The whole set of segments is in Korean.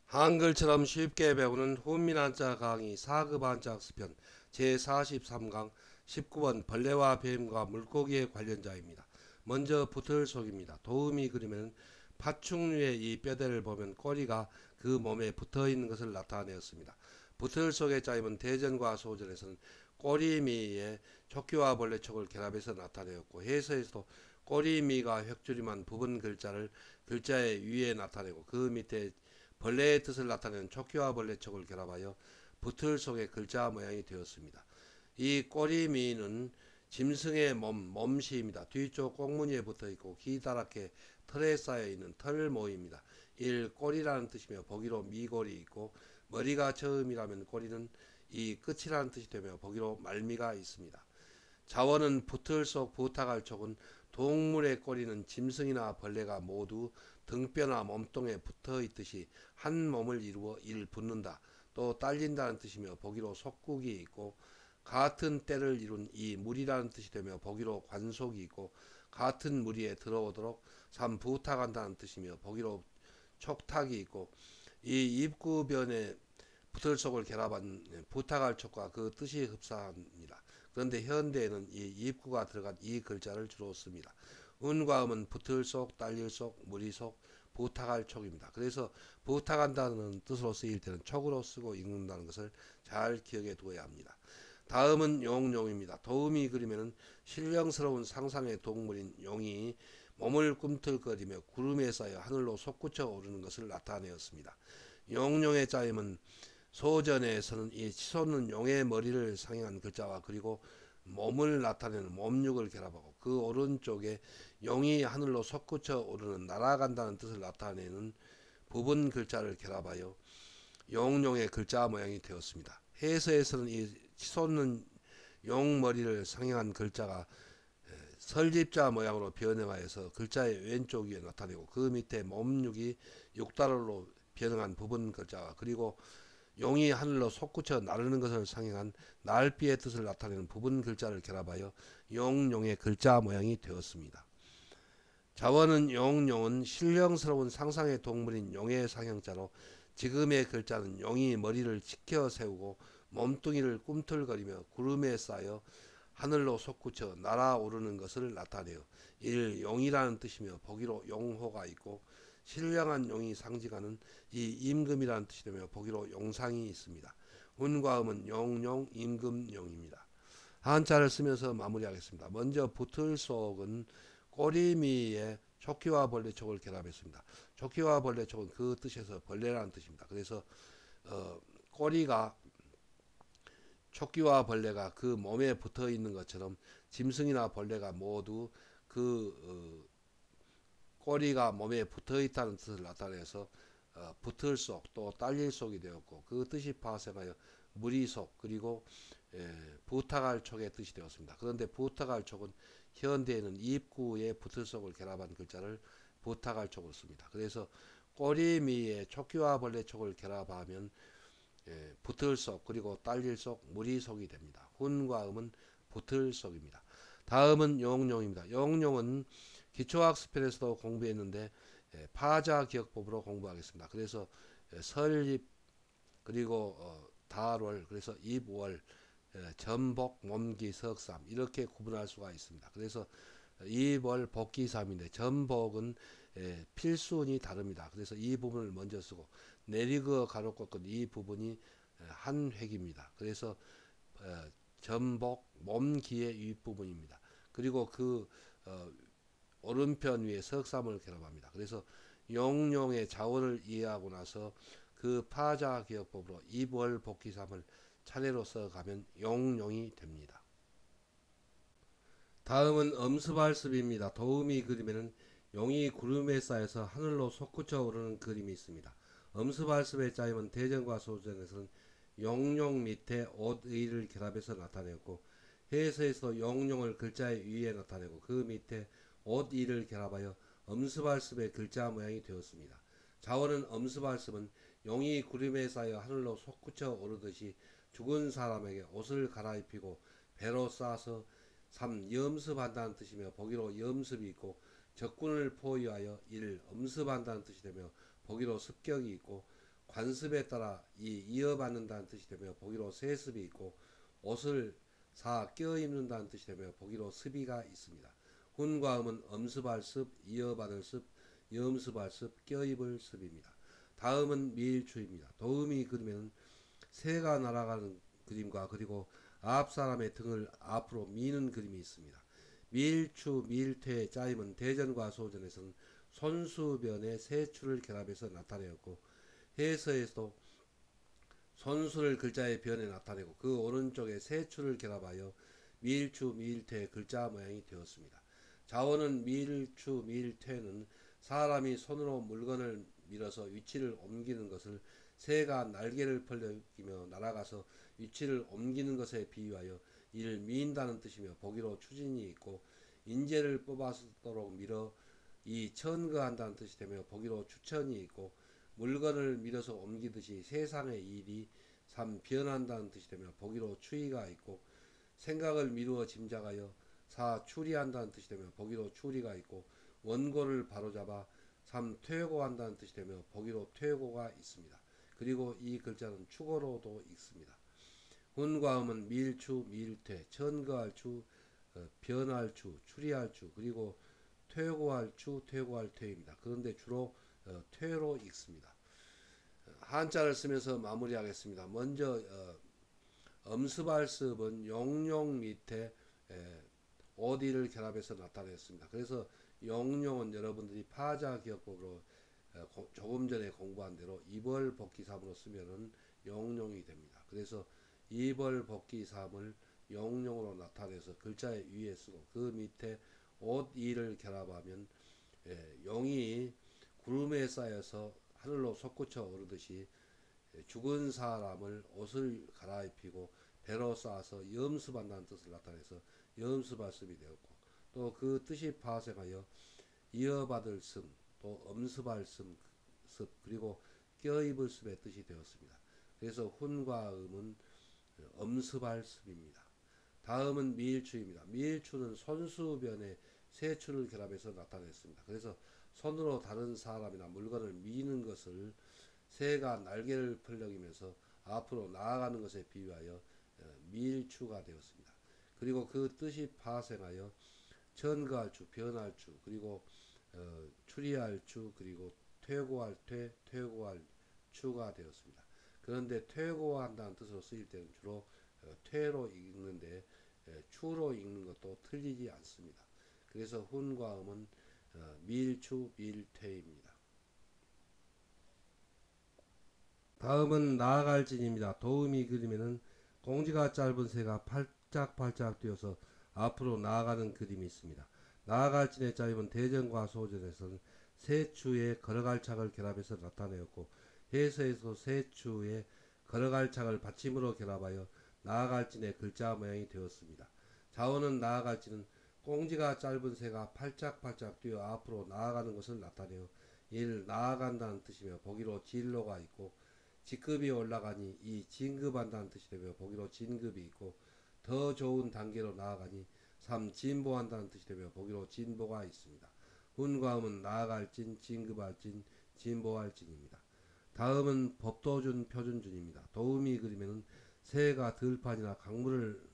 한글처럼 쉽게 배우는 훈민한자 강의 4급 한자 학습편 제43강 19번 벌레와 뱀과 물고기의 관련자입니다. 먼저 붙을 속입니다. 도우미 그림에는 파충류의 이 뼈대를 보면 꼬리가 그 몸에 붙어 있는 것을 나타내었습니다. 붙을 속의 짜임은 대전과 소전에서는 꼬리미의 촉기와 벌레촉을 결합해서 나타내었고 해서에서도 꼬리미가 획줄임한 부분 글자를 글자의 위에 나타내고 그 밑에 벌레의 뜻을 나타내는 촉기와 벌레촉을 결합하여 붙을 속의 글자 모양이 되었습니다. 이 꼬리미는 짐승의 몸시입니다. 뒤쪽 꽁무니에 붙어 있고 기다랗게 털에 쌓여 있는 털 모입니다. 1. 꼬리라는 뜻이며 보기로 미골이 있고 머리가 처음이라면 꼬리는 이 끝이라는 뜻이 되며 보기로 말미가 있습니다. 자원은 붙을 속 부탁할 촉은 동물의 꼬리는 짐승이나 벌레가 모두 등뼈나 몸통에 붙어 있듯이 한 몸을 이루어 일 붙는다. 또 딸린다는 뜻이며 보기로 속국이 있고 같은 때를 이룬 이 무리라는 뜻이 되며 보기로 관속이 있고 같은 무리에 들어오도록 3. 부탁한다는 뜻이며 보기로 촉탁이 있고 이 입구변에 붙을 속을 결합한 부탁할 촉과 그 뜻이 흡사합니다. 그런데 현대에는 이 입구가 들어간 이 글자를 주로 씁니다. 은과 음은 붙을 속, 딸릴 속, 무리 속, 부탁할 촉입니다. 그래서 부탁한다는 뜻으로 쓰일 때는 촉으로 쓰고 읽는다는 것을 잘 기억해 두어야 합니다. 다음은 용용입니다. 도우미 그림에는 신령스러운 상상의 동물인 용이 몸을 꿈틀거리며 구름에 쌓여 하늘로 솟구쳐 오르는 것을 나타내었습니다. 용용의 짜임은 소전에서는 이 치솟는 용의 머리를 상징한 글자와 그리고 몸을 나타내는 몸육을 결합하고 그 오른쪽에 용이 하늘로 솟구쳐 오르는 날아간다는 뜻을 나타내는 부분 글자를 결합하여 용용의 글자 모양이 되었습니다. 해서에서는 이 치솟는 용 머리를 상징한 글자가 설집자 모양으로 변형하여서 글자의 왼쪽 위에 나타내고 그 밑에 몸육이 육달러로 변형한 부분 글자와 그리고 용이 하늘로 솟구쳐 나르는 것을 상징한 날비의 뜻을 나타내는 부분 글자를 결합하여 용용의 글자 모양이 되었습니다. 자원은 용용은 신령스러운 상상의 동물인 용의 상형자로 지금의 글자는 용이 머리를 치켜 세우고 몸뚱이를 꿈틀거리며 구름에 쌓여 하늘로 솟구쳐 날아오르는 것을 나타내어 1. 용이라는 뜻이며 보기로 용호가 있고 신령한 용이 상징하는 이 임금이라는 뜻이 되며 보기로 용상이 있습니다. 운과 음은 용용, 임금, 용입니다. 한자를 쓰면서 마무리하겠습니다. 먼저 붙을 속은 꼬리미에 촉기와 벌레촉을 결합했습니다. 촉기와 벌레촉은 그 뜻에서 벌레라는 뜻입니다. 그래서 꼬리가 촉기와 벌레가 그 몸에 붙어 있는 것처럼 짐승이나 벌레가 모두 그 꼬리가 몸에 붙어 있다는 뜻을 나타내서 붙을 속 또 딸릴 속이 되었고 그 뜻이 파생하여 무리 속 그리고 부탁할 촉의 뜻이 되었습니다. 그런데 부탁할 촉은 현대에는 입구에 붙을 속을 결합한 글자를 부탁할 촉으로 씁니다. 그래서 꼬리미에 촉기와 벌레 촉을 결합하면 붙을 속 그리고 딸릴 속 무리 속이 됩니다. 훈과 음은 붙을 속입니다. 다음은 용용입니다. 용용은 기초학습편에서도 공부했는데 파자 기억법으로 공부하겠습니다. 그래서 설립 그리고 달월 그래서 입월 전복 몸기 석삼 이렇게 구분할 수가 있습니다. 그래서 입월 복기삼인데 전복은 필순이 다릅니다. 그래서 이 부분을 먼저 쓰고 내리그 가로 꺾은 이 부분이 한 획입니다. 그래서 전복 몸기의 윗부분입니다. 그리고 그 오른편 위에 석삼을 결합합니다. 그래서 용용의 자원을 이해하고 나서 그 파자 기억법으로 입월 복기삼을 차례로 써가면 용용이 됩니다. 다음은 엄습할습입니다. 도우미 그림에는 용이 구름에 쌓여서 하늘로 솟구쳐 오르는 그림이 있습니다. 엄습할습의 짜임은 대전과 소전에서는 용용 밑에 옷의를 결합해서 나타내었고 해서에서 용용을 글자의 위에 나타내고 그 밑에 옷의를 결합하여 엄습할습의 글자 모양이 되었습니다. 자원은 엄습할습은 용이 구름에 쌓여 하늘로 솟구쳐 오르듯이 죽은 사람에게 옷을 갈아입히고 배로 싸서 3. 염습한다는 뜻이며 보기로 염습이 있고 적군을 포위하여 1. 엄습한다는 뜻이 되며 보기로 습격이 있고 관습에 따라 이어받는다는 뜻이 되며 보기로 세습이 있고 옷을 껴입는다는 뜻이 되며 보기로 습이가 있습니다. 훈과 음은 엄습할 습, 이어받을 습, 염습할 습, 껴입을 습입니다. 다음은 밀추입니다. 도음이 그리면 새가 날아가는 그림과 그리고 앞 사람의 등을 앞으로 미는 그림이 있습니다. 밀추, 밀퇴의 짜임은 대전과 소전에서는 손수변의 세 추를 결합해서 나타내었고 해서에서도 손수를 글자의 변에 나타내고 그 오른쪽에 세 추를 결합하여 밀추, 밀퇴 글자 모양이 되었습니다. 자원은 밀추, 밀퇴는 사람이 손으로 물건을 밀어서 위치를 옮기는 것을 새가 날개를 벌리며 날아가서 위치를 옮기는 것에 비유하여 이를 미인다는 뜻이며 보기로 추진이 있고 인재를 뽑아서도록 밀어 이 천거한다는 뜻이 되며 보기로 추천이 있고 물건을 밀어서 옮기듯이 세상의 일이 변한다는 뜻이 되며 보기로 추이가 있고 생각을 미루어 짐작하여 추리한다는 뜻이 되며 보기로 추리가 있고 원고를 바로잡아 퇴고한다는 뜻이 되며 보기로 퇴고가 있습니다. 그리고 이 글자는 축어로도 읽습니다. 훈과 음은 밀추, 밀퇴, 천거할 추, 변할 추, 추리할 추, 그리고 퇴고할 추, 퇴고할 퇴입니다. 그런데 주로 퇴로 읽습니다. 한자를 쓰면서 마무리하겠습니다. 먼저 엄습할습은 용용 밑에 오디를 결합해서 나타냈습니다. 그래서 용용은 여러분들이 파자기억법으로 조금 전에 공부한 대로 이벌복귀삼으로 쓰면은 용용이 됩니다. 그래서 이벌복귀삼을 용용으로 나타내서 글자의 위에 쓰고 그 밑에 옷이를 결합하면 용이 구름에 쌓여서 하늘로 솟구쳐 오르듯이 죽은 사람을 옷을 갈아입히고 배로 쌓아서 염습한다는 뜻을 나타내서 염습할습이 되었고 또 그 뜻이 파생하여 이어받을 습, 또 엄습할 습, 그리고 껴입을 습의 뜻이 되었습니다. 그래서 훈과 음은 엄습할 습입니다. 다음은 밀추입니다. 밀추는 손수변에 세 추를 결합해서 나타냈습니다. 그래서 손으로 다른 사람이나 물건을 미는 것을 새가 날개를 펼럭이면서 앞으로 나아가는 것에 비유하여 밀추가 되었습니다. 그리고 그 뜻이 파생하여 천거할 추, 변할 추, 그리고 추리할 추, 그리고 퇴고할 퇴고할 추가 되었습니다. 그런데 퇴고한다는 뜻으로 쓰일 때는 주로 퇴로 읽는데 추로 읽는 것도 틀리지 않습니다. 그래서 훈과 음은 밀추, 밀퇴입니다. 다음은 나아갈진입니다. 도움이 그리면은 공지가 짧은 새가 팔짝팔짝 뛰어서 앞으로 나아가는 그림이 있습니다. 나아갈진의 짜임은 대전과 소전에서는 세추에 걸어갈 착을 결합해서 나타내었고 해서에서 세추에 걸어갈 착을 받침으로 결합하여 나아갈진의 글자 모양이 되었습니다. 자원은 나아갈진은 공지가 짧은 새가 팔짝팔짝 뛰어 앞으로 나아가는 것을 나타내어 이를 나아간다는 뜻이며 보기로 진로가 있고 직급이 올라가니 이 진급한다는 뜻이 되며 보기로 진급이 있고 더 좋은 단계로 나아가니 진보한다는 뜻이 되며 보기로 진보가 있습니다. 훈과 음은 나아갈 진, 진급할 진, 진보할 진입니다. 다음은 법도준, 표준준입니다. 도움이 그리면은 새가 들판이나 강물을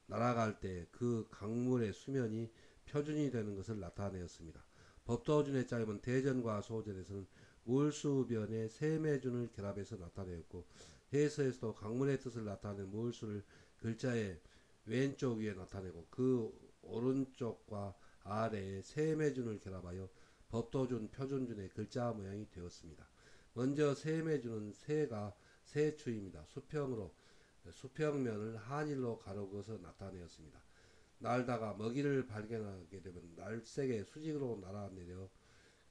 날아갈 때 그 강물의 수면이 표준이 되는 것을 나타내었습니다. 법도준의 짜임은 대전과 소전에서는 물수변에 세매준을 결합해서 나타내었고 해서에서도 강문의 뜻을 나타내는 물수를 글자의 왼쪽 위에 나타내고 그 오른쪽과 아래에 세매준을 결합하여 법도준, 표준준의 글자 모양이 되었습니다. 먼저 세매준은 새가 세추입니다. 수평으로 수평면을 한일로 가로그어서 나타내었습니다. 날다가 먹이를 발견하게 되면 날쌔게 수직으로 날아내려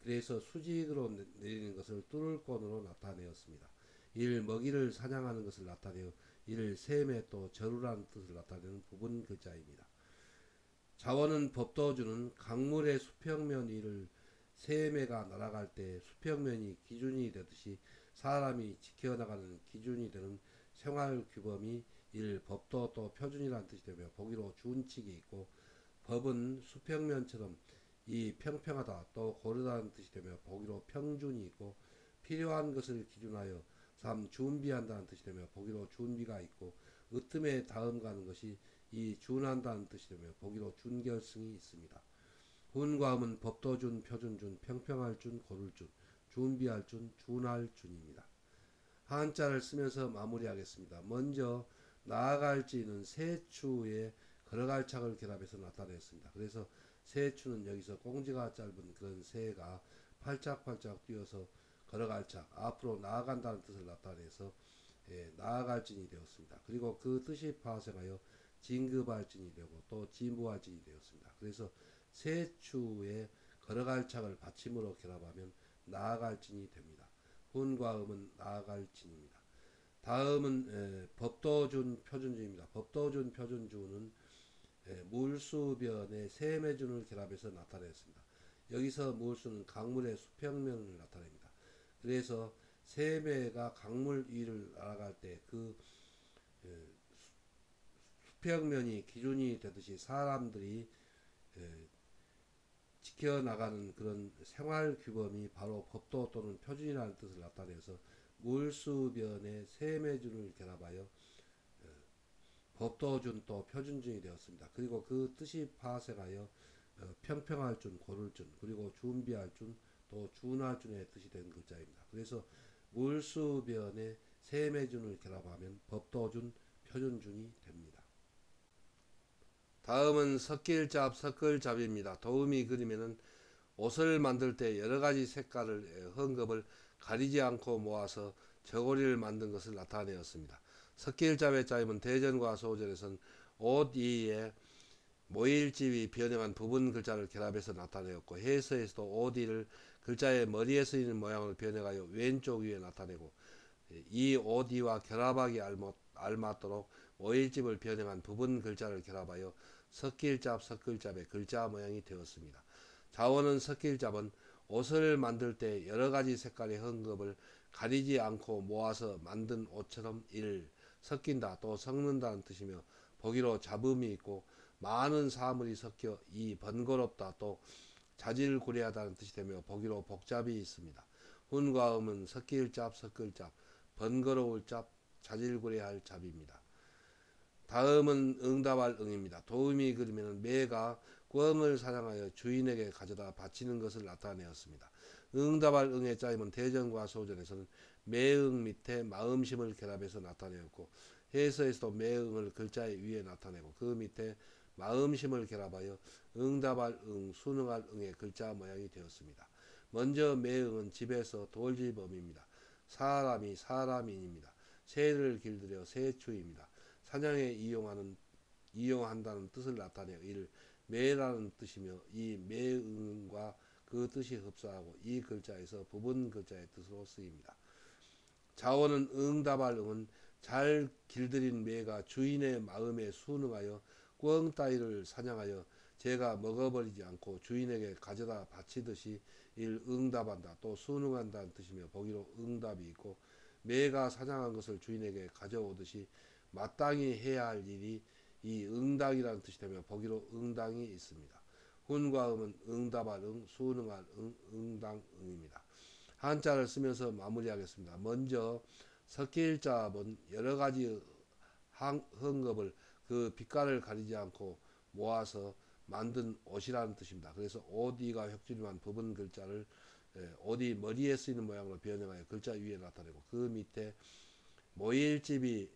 그래서 수직으로 내리는 것을 뚫을권으로 나타내었습니다. 이를 먹이를 사냥하는 것을 나타내어 이를 셈에 또 저루라는 뜻을 나타내는 부분 글자입니다. 자원은 법도주는 강물의 수평면 위를 셈에가 날아갈 때 수평면이 기준이 되듯이 사람이 지켜나가는 기준이 되는 생활규범이 이를 법도 또 표준이라는 뜻이 되며 보기로 준칙이 있고 법은 수평면처럼 이 평평하다 또 고르다는 뜻이 되며 보기로 평준이 있고 필요한 것을 기준하여 3. 준비한다는 뜻이 되며 보기로 준비가 있고 으뜸에 다음 가는 것이 이 준한다는 뜻이 되며 보기로 준결승이 있습니다. 훈과 음은 법도준, 표준준, 평평할 준, 고를 준, 준비할 준, 준할 준입니다. 한자를 쓰면서 마무리하겠습니다. 먼저 나아갈지는 세 추에 걸어갈 착을 결합해서 나타냈습니다. 그래서 세 추는 여기서 공지가 짧은 그런 새가 팔짝팔짝 뛰어서 걸어갈 착, 앞으로 나아간다는 뜻을 나타내서 나아갈진이 되었습니다. 그리고 그 뜻이 파생하여 진급할진이 되고 또 진부할진이 되었습니다. 그래서 세 추에 걸어갈 착을 받침으로 결합하면 나아갈진이 됩니다. 훈과 음은 나아갈진입니다. 다음은 법도준 표준주입니다. 법도준 표준주는 물수변의 세매준을 결합해서 나타냈습니다. 여기서 물수는 강물의 수평면을 나타냅니다. 그래서 세매가 강물 위를 날아갈 때 그 수평면이 기준이 되듯이 사람들이 지켜나가는 그런 생활 규범이 바로 법도 또는 표준이라는 뜻을 나타내서 물수변의 세매준을 결합하여 법도준 또 표준준이 되었습니다. 그리고 그 뜻이 파생하여 평평할 준, 고를 준, 그리고 준비할 준, 또 준할 준의 뜻이 된 글자입니다. 그래서 물수변의 세매준을 결합하면 법도준, 표준준이 됩니다. 다음은 섞일잡, 섞을잡입니다. 도우미 그림에는 옷을 만들 때 여러가지 색깔을 헝겊을 가리지 않고 모아서 저고리를 만든 것을 나타내었습니다. 섞일잡의 짜임은 대전과 소절에선 옷 위에 모일집이 변형한 부분 글자를 결합해서 나타내었고 해서에서도 옷 위를 글자의 머리에 쓰이는 모양을 변형하여 왼쪽 위에 나타내고 이 옷 위와 결합하기 알맞도록 모일집을 변형한 부분 글자를 결합하여 섞일잡, 섞을잡의 글자 모양이 되었습니다. 자원은 섞일잡은 옷을 만들 때 여러가지 색깔의 헝겊을 가리지 않고 모아서 만든 옷처럼 섞인다 또 섞는다는 뜻이며 보기로 잡음이 있고 많은 사물이 섞여 이 번거롭다 또 자질구레하다는 뜻이 되며 보기로 복잡이 있습니다. 훈과 음은 섞일잡, 섞을잡, 번거로울 잡, 자질구레할 잡입니다. 다음은 응답할 응입니다. 도우미 그림에는 매가 꿩을 사냥하여 주인에게 가져다 바치는 것을 나타내었습니다. 응답할 응의 짜임은 대전과 소전에서는 매응 밑에 마음심을 결합해서 나타내었고 해서에서도 매응을 글자 위에 나타내고 그 밑에 마음심을 결합하여 응답할 응, 순응할 응의 글자 모양이 되었습니다. 먼저 매응은 집에서 돌집어입니다. 사람이 사람인입니다. 새를 길들여 새추입니다. 사냥에 이용한다는 뜻을 나타내어 이를 매라는 뜻이며 이 매응과 그 뜻이 흡사하고 이 글자에서 부분 글자의 뜻으로 쓰입니다. 자원은 응답할 응은 잘 길들인 매가 주인의 마음에 순응하여 꿩 따위를 사냥하여 제가 먹어버리지 않고 주인에게 가져다 바치듯이 이를 응답한다 또 순응한다는 뜻이며 보기로 응답이 있고 매가 사냥한 것을 주인에게 가져오듯이 마땅히 해야 할 일이 이 응당이라는 뜻이 되며 보기로 응당이 있습니다. 훈과 음은 응답할 응, 순응할 응, 응당 응입니다. 한자를 쓰면서 마무리하겠습니다. 먼저 섞일잡은 여러가지 헝겊을 그 빛깔을 가리지 않고 모아서 만든 옷이라는 뜻입니다. 그래서 옷이가 획줄임한 부분 글자를 옷이 머리에 쓰이는 모양으로 변형하여 글자 위에 나타내고 그 밑에 모일집이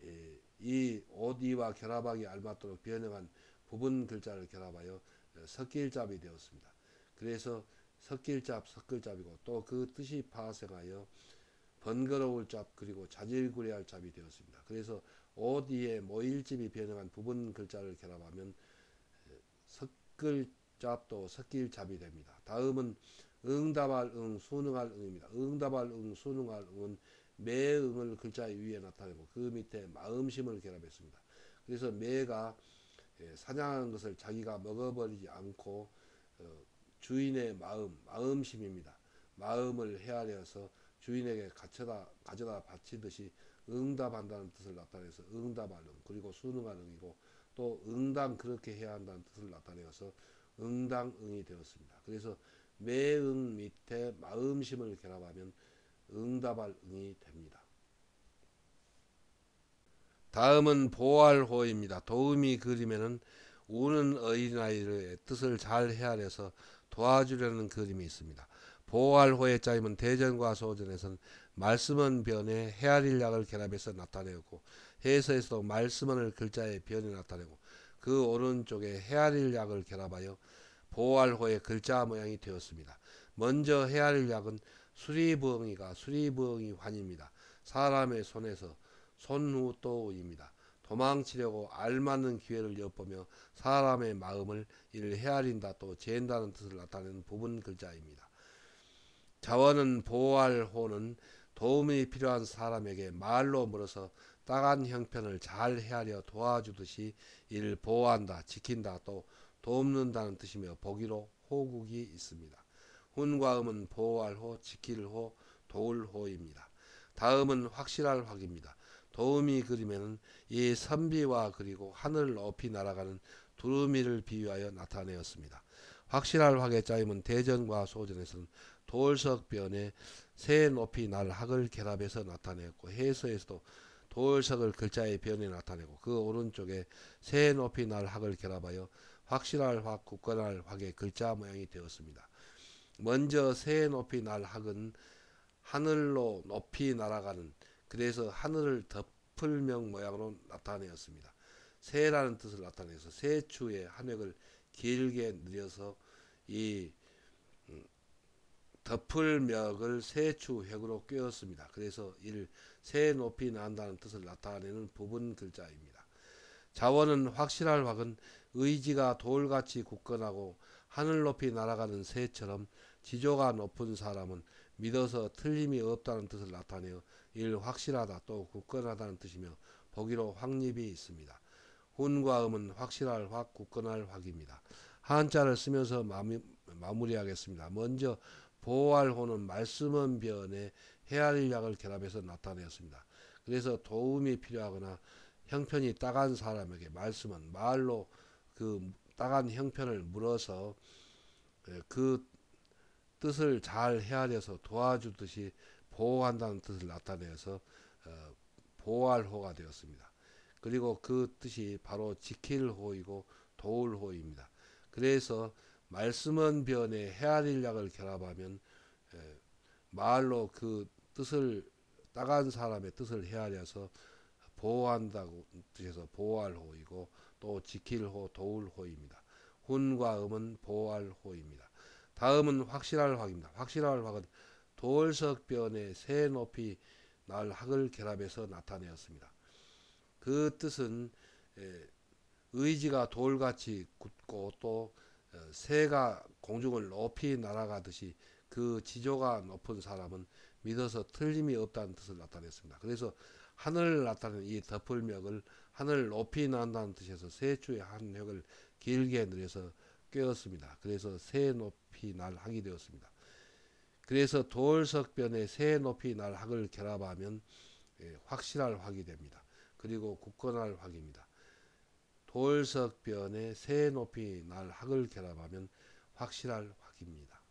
이 옷이와 결합하기 알맞도록 변형한 부분 글자를 결합하여 섞일잡이 되었습니다. 그래서 섞일잡, 섞을잡이고 또 그 뜻이 파생하여 번거로울 잡 그리고 자질구레할 잡이 되었습니다. 그래서 옷 위에 모일집이 변형한 부분 글자를 결합하면 섞을잡도 섞일잡이 됩니다. 다음은 응답할 응, 순응할 응입니다. 응답할 응, 순응할 응은 매응을 글자 위에 나타내고 그 밑에 마음심을 결합했습니다. 그래서 매가 사냥하는 것을 자기가 먹어버리지 않고 주인의 마음심입니다. 마음을 헤아려서 주인에게 가져다 바치듯이 응답한다는 뜻을 나타내서 응답할 응 그리고 순응할 응이고 또 응당 그렇게 해야 한다는 뜻을 나타내어서 응당응이 되었습니다. 그래서 매응 밑에 마음심을 결합하면 응답할 응이 됩니다. 다음은 보활호입니다. 도우미 그림에는 우는 어린아이의 뜻을 잘 헤아려서 도와주려는 그림이 있습니다. 보활호의 짜임은 대전과 소전에서는 말씀은 변에 헤아릴 약을 결합해서 나타내었고, 해서에서도 말씀은 글자의 변에 나타내고, 그 오른쪽에 헤아릴 약을 결합하여 보활호의 글자 모양이 되었습니다. 먼저 헤아릴 약은 수리부엉이 환입니다. 사람의 손에서 손후또입니다. 도망치려고 알맞는 기회를 엿보며 사람의 마음을 이를 헤아린다 또 재는다는 뜻을 나타내는 부분 글자입니다. 자원은 보활호는 도움이 필요한 사람에게 말로 물어서 따간 형편을 잘 헤아려 도와주듯이 이를 보호한다, 지킨다, 또 돕는다는 뜻이며 보기로 호국이 있습니다. 훈과 음은 보호할호, 지킬호, 도울호입니다. 다음은 확실할 확입니다. 도우미 그림에는 이 선비와 그리고 하늘 높이 날아가는 두루미를 비유하여 나타내었습니다. 확실할 확의 짜임은 대전과 소전에서는 도울석변에 새 높이 날 학을 결합해서 나타내었고, 해서에서도 도울석을 글자의 변에 나타내고, 그 오른쪽에 새 높이 날 학을 결합하여 확실할 확, 굳건할 확의 글자 모양이 되었습니다. 먼저 새 높이 날 학은 하늘로 높이 날아가는, 그래서 하늘을 덮을명 모양으로 나타내었습니다. 새라는 뜻을 나타내서 새추의 한 획을 길게 늘려서 이 덮을멱을 새추 획으로 꿰었습니다. 그래서 이를 새 높이 난다는 뜻을 나타내는 부분 글자입니다. 자원은 확실할 확은 의지가 돌같이 굳건하고 하늘 높이 날아가는 새처럼 지조가 높은 사람은 믿어서 틀림이 없다는 뜻을 나타내어 이를 확실하다 또 굳건하다는 뜻이며 보기로 확립이 있습니다. 훈과 음은 확실할 확, 굳건할 확입니다. 한자를 쓰면서 마무리하겠습니다. 먼저 보호할 호는 말씀은 변에 헤아릴 약을 결합해서 나타내었습니다. 그래서 도움이 필요하거나 형편이 따간 사람에게 말씀은 말로 그 따간 형편을 물어서 그 뜻을 잘 헤아려서 도와주듯이 보호한다는 뜻을 나타내서 보호할 호가 되었습니다. 그리고 그 뜻이 바로 지킬 호이고 도울 호입니다. 그래서 말씀은 변에 헤아릴 약을 결합하면 말로 그 뜻을 따간 사람의 뜻을 헤아려서 보호한다고 뜻에서 보호할 호이고 또 지킬 호, 도울 호입니다. 훈과 음은 보호할 호입니다. 다음은 확실할 확입니다. 확실할 확은 도울석변에 새 높이 날 학을 결합해서 나타내었습니다. 그 뜻은 의지가 돌같이 굳고 또 새가 공중을 높이 날아가듯이 그 지조가 높은 사람은 믿어서 틀림이 없다는 뜻을 나타냈습니다. 그래서 하늘을 나타내는 이 덮을멱을 하늘 높이 난다는 뜻에서 새추의 한 획을 길게 늘려서 꿰었습니다. 그래서 새 높이 날 학이 되었습니다. 그래서 돌석변에 새 높이 날 학을 결합하면 확실할 확이 됩니다. 그리고 굳건할 확입니다. 돌석변에 새 높이 날 학을 결합하면 확실할 확입니다.